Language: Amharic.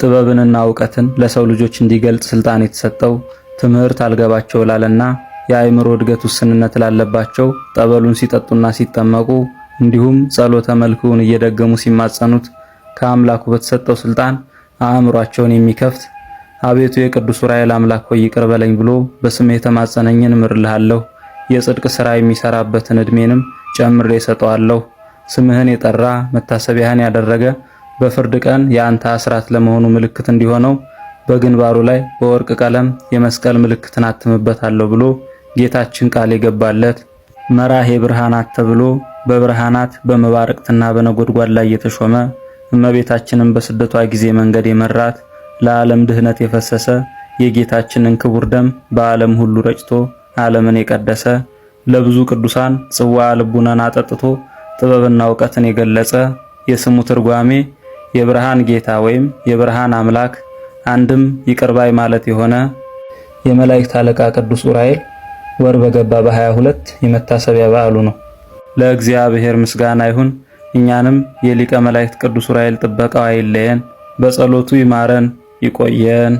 ጥበብንና ዕውቀትን ለሰው ልጆች እንዲገልጽ ስልጣን የተሰጠው ትምህርት አልገባቸው ላለና የአእምሮ እድገት ውስንነት ላለባቸው ጠበሉን ሲጠጡና ሲጠመቁ እንዲሁም ጸሎተ መልክውን እየደገሙ ሲማጸኑት ከአምላኩ በተሰጠው ስልጣን አእምሯቸውን የሚከፍት አቤቱ የቅዱስ ዑራኤል አምላክ ሆይ ይቅር በለኝ ብሎ በስምህ የተማጸነኝን እምርልሃለሁ። የጽድቅ ሥራ የሚሰራበትን ዕድሜንም ጨምሬ እሰጠዋለሁ። ስምህን የጠራ መታሰቢያህን ያደረገ በፍርድ ቀን የአንተ አስራት ለመሆኑ ምልክት እንዲሆነው በግንባሩ ላይ በወርቅ ቀለም የመስቀል ምልክትን አትምበታለሁ ብሎ ጌታችን ቃል የገባለት መራሄ ብርሃናት ተብሎ በብርሃናት በመባረቅትና በነጎድጓድ ላይ የተሾመ እመቤታችንን በስደቷ ጊዜ መንገድ የመራት ለዓለም ድህነት የፈሰሰ የጌታችንን ክቡር ደም በዓለም ሁሉ ረጭቶ ዓለምን የቀደሰ ለብዙ ቅዱሳን ጽዋ ልቡናን አጠጥቶ ጥበብና ዕውቀትን የገለጸ የስሙ ትርጓሜ የብርሃን ጌታ ወይም የብርሃን አምላክ አንድም ይቅርባይ ማለት የሆነ የመላእክት አለቃ ቅዱስ ዑራኤል ወር በገባ በ22 የመታሰቢያ በዓሉ ነው። ለእግዚአብሔር ምስጋና ይሁን። እኛንም የሊቀ መላእክት ቅዱስ ዑራኤል ጥበቃው አይለየን፣ በጸሎቱ ይማረን ይቆየን።